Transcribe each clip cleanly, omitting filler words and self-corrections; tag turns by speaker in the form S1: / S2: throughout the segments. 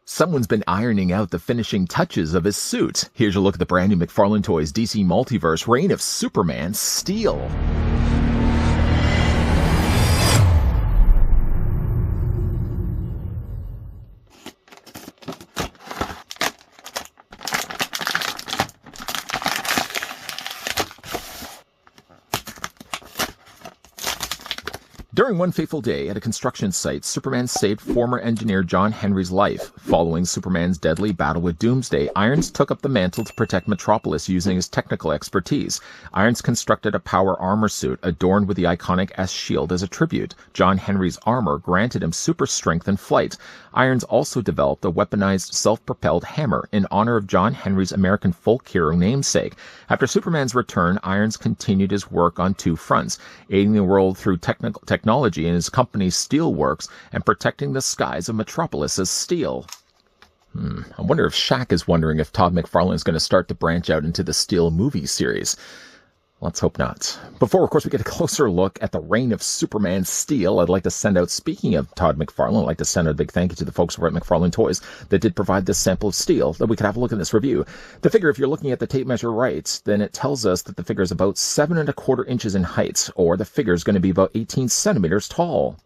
S1: Someone's been ironing out the finishing touches of his suit. Here's a look at the brand new McFarlane Toys DC Multiverse Reign of Superman Steel. During one fateful day at a construction site, Superman saved former engineer John Henry's life. Following Superman's deadly battle with Doomsday, Irons took up the mantle to protect Metropolis using his technical expertise. Irons constructed a power armor suit adorned with the iconic S shield as a tribute. John Henry's armor granted him super strength in flight. Irons also developed a weaponized self-propelled hammer in honor of John Henry's American folk hero namesake. After Superman's return, Irons continued his work on two fronts, aiding the world through technology in his company's steel works and protecting the skies of Metropolis as steel. I wonder if Shaq is wondering if Todd McFarlane is going to start to branch out into the Steel movie series. Let's hope not. Before, of course, we get a closer look at the Reign of Superman Steel, I'd like to send out, speaking of Todd McFarlane, I'd like to send out a big thank you to the folks over at McFarlane Toys that did provide this sample of steel that we could have a look at this review. The figure, if you're looking at the tape measure right, then it tells us that the figure is about 7¼ inches in height, or the figure is going to be about 18 centimeters tall.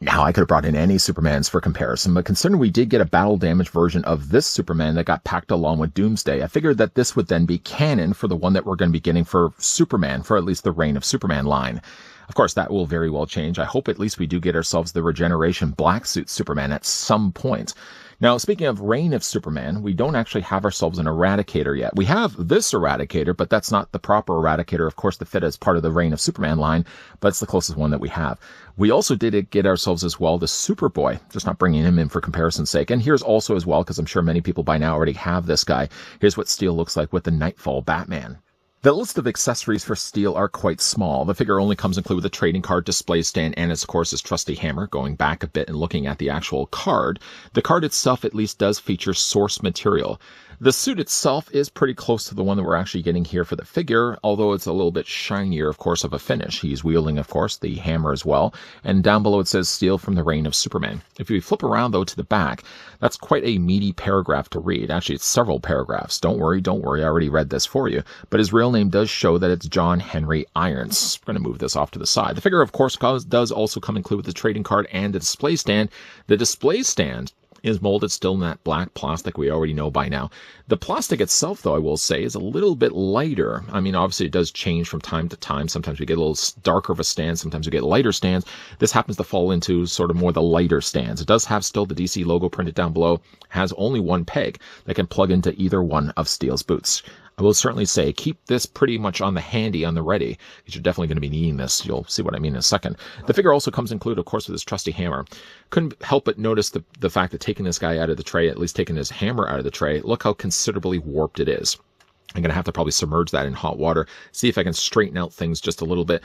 S1: Now, I could have brought in any Supermans for comparison, but considering we did get a battle-damaged version of this Superman that got packed along with Doomsday, I figured that this would then be canon for the one that we're going to be getting for Superman, for at least the Reign of Superman line. Of course, that will very well change. I hope at least we do get ourselves the Regeneration Black Suit Superman at some point. Now, speaking of Reign of Superman, we don't actually have ourselves an Eradicator yet. We have this Eradicator, but that's not the proper Eradicator, of course, to fit as part of the Reign of Superman line, but it's the closest one that we have. We also did get ourselves as well the Superboy, just not bringing him in for comparison's sake. And here's also as well, because I'm sure many people by now already have this guy. Here's what Steel looks like with the Nightfall Batman. The list of accessories for Steel are quite small. The figure only comes included with a trading card, display stand, and of course his trusty hammer. Going back a bit and looking at the actual card, the card itself at least does feature source material. The suit itself is pretty close to the one that we're actually getting here for the figure, although it's a little bit shinier, of course, of a finish. He's wielding, of course, the hammer as well. And down below it says Steel from the Reign of Superman. If we flip around, though, to the back, that's quite a meaty paragraph to read. Actually, it's several paragraphs. Don't worry, I already read this for you. But his real name does show that it's John Henry Irons. We're going to move this off to the side. The figure, of course, does also come included with the trading card and the display stand. The display stand is molded still in that black plastic we already know by now. The plastic itself, though, I will say, is a little bit lighter. I mean, obviously it does change from time to time. Sometimes we get a little darker of a stand. Sometimes we get lighter stands. This happens to fall into sort of more the lighter stands. It does have still the DC logo printed down below. Has only one peg that can plug into either one of Steel's boots. I will certainly say keep this pretty much on the handy, on the ready, because you're definitely going to be needing this. You'll see what I mean in a second. The figure also comes included, of course, with his trusty hammer. Couldn't help but notice the fact that taking this guy out of the tray, at least taking his hammer out of the tray, look how considerably warped it is. I'm going to have to probably submerge that in hot water, see if I can straighten out things just a little bit.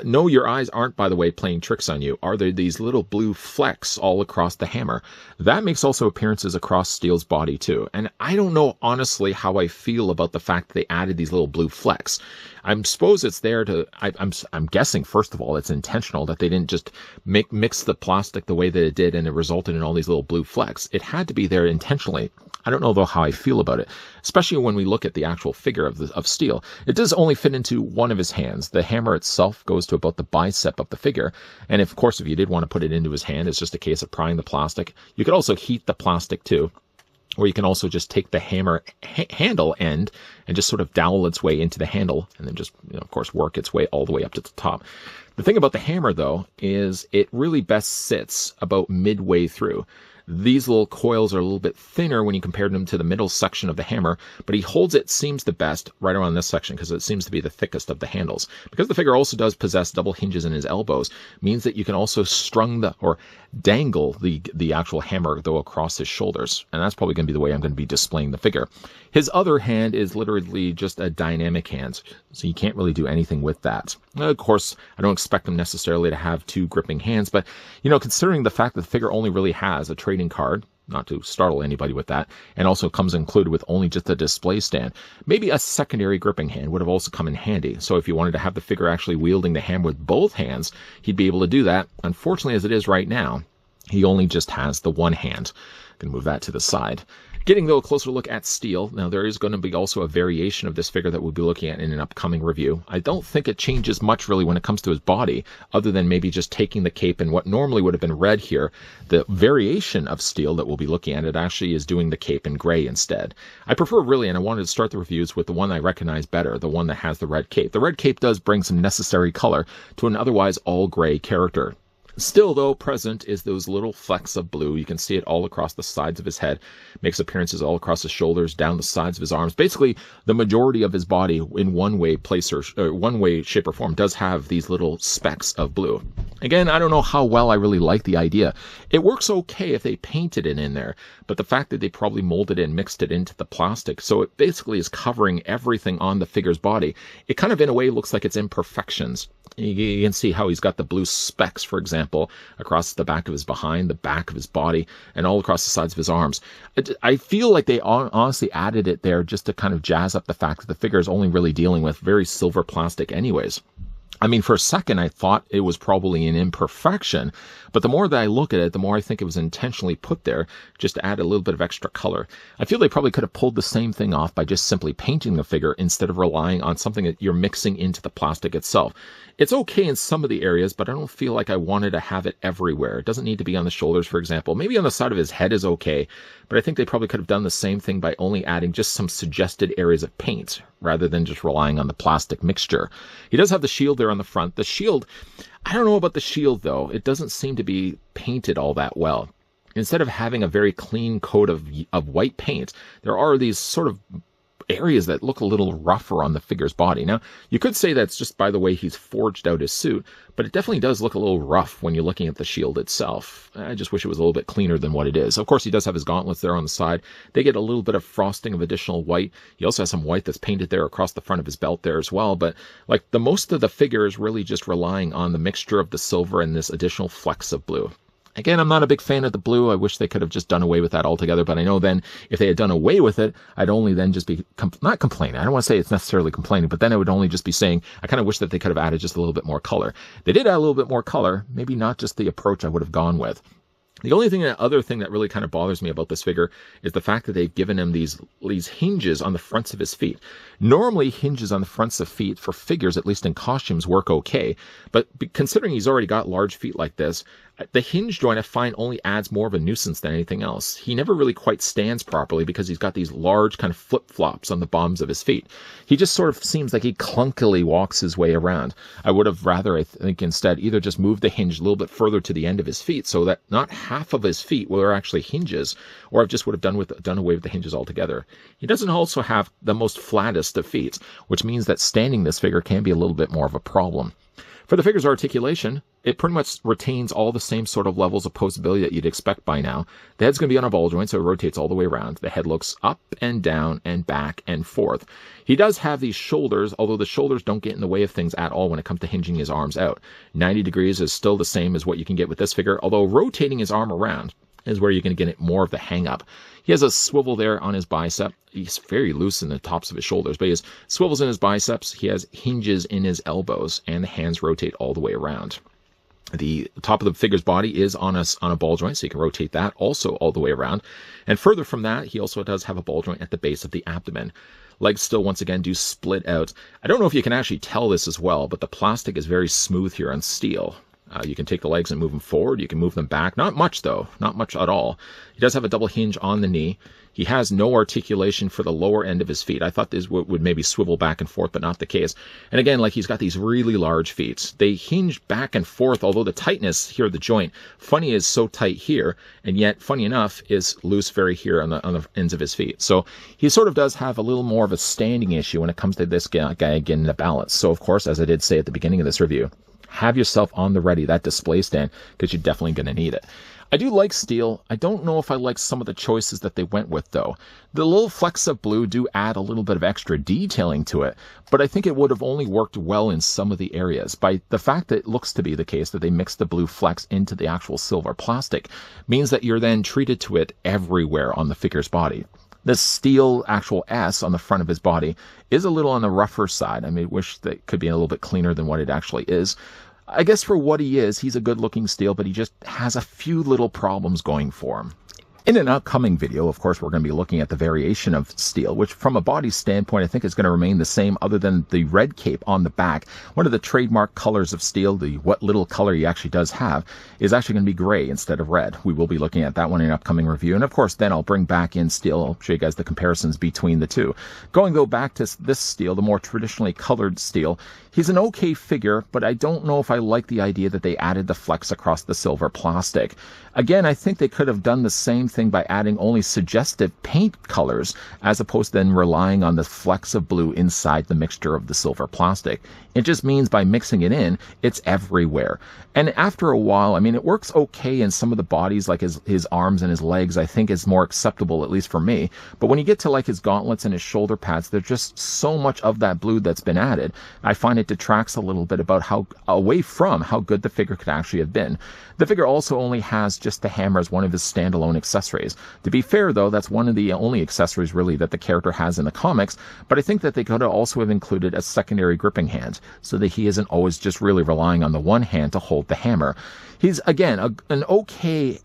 S1: No, your eyes aren't, by the way, playing tricks on you. Are there these little blue flecks all across the hammer? That makes also appearances across Steel's body, too. And I don't know, honestly, how I feel about the fact that they added these little blue flecks. I suppose it's there to, I'm guessing, first of all, it's intentional, that they didn't just mix the plastic the way that it did and it resulted in all these little blue flecks. It had to be there intentionally. I don't know, though, how I feel about it, especially when we look at the actual figure of Steel. It does only fit into one of his hands. The hammer itself goes to about the bicep of the figure. And of course, if you did want to put it into his hand, it's just a case of prying the plastic. You could also heat the plastic, too. Or you can also just take the hammer handle end and just sort of dowel its way into the handle and then just, of course, work its way all the way up to the top. The thing about the hammer, though, is it really best sits about midway through. These little coils are a little bit thinner when you compare them to the middle section of the hammer, but he holds it, seems the best, right around this section because it seems to be the thickest of the handles. Because the figure also does possess double hinges in his elbows, means that you can also dangle the actual hammer, though, across his shoulders. And that's probably going to be the way I'm going to be displaying the figure. His other hand is literally just a dynamic hand, so you can't really do anything with that. Of course, I don't expect him necessarily to have two gripping hands, but, considering the fact that the figure only really has a trading card, not to startle anybody with that, and also comes included with only just a display stand, maybe a secondary gripping hand would have also come in handy. So if you wanted to have the figure actually wielding the hammer with both hands, he'd be able to do that. Unfortunately, as it is right now, he only just has the one hand. Going to move that to the side. Getting, though, a closer look at steel. Now, there is going to be also a variation of this figure that we'll be looking at in an upcoming review. I don't think it changes much, really, when it comes to his body, other than maybe just taking the cape and what normally would have been red here. The variation of steel that we'll be looking at, it actually is doing the cape in gray instead. I prefer, really, and I wanted to start the reviews with the one I recognize better, the one that has the red cape. The red cape does bring some necessary color to an otherwise all-gray character. Still, though, present is those little flecks of blue. You can see it all across the sides of his head. Makes appearances all across his shoulders, down the sides of his arms. Basically, the majority of his body, in one way, shape, or form, does have these little specks of blue. Again, I don't know how well I really like the idea. It works okay if they painted it in there, but the fact that they probably molded it and mixed it into the plastic, so it basically is covering everything on the figure's body, it kind of, in a way, looks like it's imperfections. You can see how he's got the blue specks, for example, across the back of his behind, the back of his body, and all across the sides of his arms. I feel like they honestly added it there just to kind of jazz up the fact that the figure is only really dealing with very silver plastic anyways. I mean, for a second, I thought it was probably an imperfection, but the more that I look at it, the more I think it was intentionally put there just to add a little bit of extra color. I feel they probably could have pulled the same thing off by just simply painting the figure instead of relying on something that you're mixing into the plastic itself. It's okay in some of the areas, but I don't feel like I wanted to have it everywhere. It doesn't need to be on the shoulders, for example. Maybe on the side of his head is okay, but I think they probably could have done the same thing by only adding just some suggested areas of paint rather than just relying on the plastic mixture. He does have the shield there on the front. The shield, I don't know about the shield, though. It doesn't seem to be painted all that well. Instead of having a very clean coat of white paint, there are these sort of areas that look a little rougher on the figure's body. Now, you could say that's just by the way he's forged out his suit, but it definitely does look a little rough when you're looking at the shield itself. I just wish it was a little bit cleaner than what it is. Of course, he does have his gauntlets there on the side. They get a little bit of frosting of additional white. He also has some white that's painted there across the front of his belt there as well, but like the most of the figure is really just relying on the mixture of the silver and this additional flecks of blue. Again, I'm not a big fan of the blue. I wish they could have just done away with that altogether. But I know then if they had done away with it, I'd only then just be, not complaining. I don't want to say it's necessarily complaining, but then I would only just be saying, I kind of wish that they could have added just a little bit more color. They did add a little bit more color, maybe not just the approach I would have gone with. The only other thing that really kind of bothers me about this figure is the fact that they've given him these hinges on the fronts of his feet. Normally, hinges on the fronts of feet for figures, at least in costumes, work okay. But considering he's already got large feet like this, the hinge joint I find only adds more of a nuisance than anything else. He never really quite stands properly because he's got these large kind of flip-flops on the bottoms of his feet. He just sort of seems like he clunkily walks his way around. I would have rather, I think, instead either just moved the hinge a little bit further to the end of his feet so that not half of his feet were actually hinges, or I just would have done away with the hinges altogether. He doesn't also have the most flattest of feet, which means that standing this figure can be a little bit more of a problem. For the figure's articulation, it pretty much retains all the same sort of levels of posability that you'd expect by now. The head's going to be on a ball joint, so it rotates all the way around. The head looks up and down and back and forth. He does have these shoulders, although the shoulders don't get in the way of things at all when it comes to hinging his arms out. 90 degrees is still the same as what you can get with this figure, although rotating his arm around is where you're going to get more of the hang-up. He has a swivel there on his bicep. He's very loose in the tops of his shoulders, but he has swivels in his biceps. He has hinges in his elbows, and the hands rotate all the way around. The top of the figure's body is on a ball joint, so you can rotate that also all the way around. And further from that, he also does have a ball joint at the base of the abdomen. Legs still, once again, do split out. I don't know if you can actually tell this as well, but the plastic is very smooth here on steel. You can take the legs and move them forward. You can move them back. Not much, though. Not much at all. He does have a double hinge on the knee. He has no articulation for the lower end of his feet. I thought this would maybe swivel back and forth, but not the case. And again, like he's got these really large feet. They hinge back and forth, although the tightness here of the joint, funny is so tight here, and yet, funny enough, is loose very here on the ends of his feet. So he sort of does have a little more of a standing issue when it comes to this guy getting the balance. So, of course, as I did say at the beginning of this review, have yourself on the ready, that display stand, because you're definitely going to need it. I do like steel. I don't know if I like some of the choices that they went with, though. The little flecks of blue do add a little bit of extra detailing to it, but I think it would have only worked well in some of the areas. By the fact that it looks to be the case that they mixed the blue flecks into the actual silver plastic means that you're then treated to it everywhere on the figure's body. The steel actual S on the front of his body is a little on the rougher side. I mean, wish that it could be a little bit cleaner than what it actually is. I guess for what he is, he's a good-looking steel, but he just has a few little problems going for him. In an upcoming video, of course, we're going to be looking at the variation of steel, which from a body standpoint, I think is going to remain the same other than the red cape on the back. One of the trademark colors of steel, the what little color he actually does have, is actually going to be gray instead of red. We will be looking at that one in an upcoming review. And of course, then I'll bring back in steel. I'll show you guys the comparisons between the two. Going though back to this steel, the more traditionally colored steel, he's an okay figure, but I don't know if I like the idea that they added the flecks across the silver plastic. Again, I think they could have done the same thing by adding only suggestive paint colors as opposed to then relying on the flecks of blue inside the mixture of the silver plastic. It just means by mixing it in, it's everywhere. And after a while, I mean, it works okay in some of the bodies, like his arms and his legs, I think is more acceptable, at least for me. But when you get to like his gauntlets and his shoulder pads, there's just so much of that blue that's been added. I find it detracts a little bit about away from how good the figure could actually have been. The figure also only has just the hammer as one of his standalone accessories. To be fair, though, that's one of the only accessories really that the character has in the comics, but I think that they could also have included a secondary gripping hand so that he isn't always just really relying on the one hand to hold the hammer. He's, again, an okay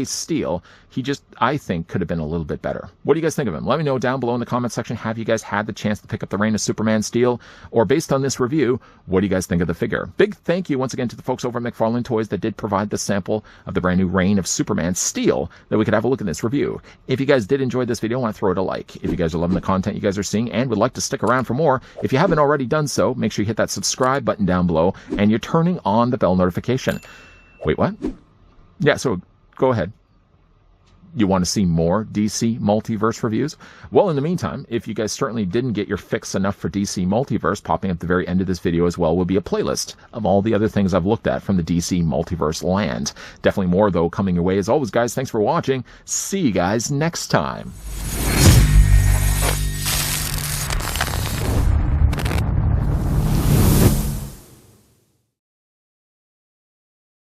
S1: steel. He just, I think, could have been a little bit better. What do you guys think of him? Let me know down below in the comment section. Have you guys had the chance to pick up the Reign of Superman steel? Or based on this review, what do you guys think of the figure? Big thank you once again to the folks over at McFarlane Toys that did provide the sample of the brand new Reign of Superman steel that we could have a look at this review. If you guys did enjoy this video, I want to throw it a like. If you guys are loving the content you guys are seeing and would like to stick around for more, if you haven't already done so, make sure you hit that subscribe button down below and you're turning on the bell notification. Wait, what? Yeah, so go ahead. You want to see more DC Multiverse reviews? Well, in the meantime, if you guys certainly didn't get your fix enough for DC Multiverse, popping up at the very end of this video as well will be a playlist of all the other things I've looked at from the DC Multiverse land. Definitely more, though, coming your way. As always, guys, thanks for watching. See you guys next time.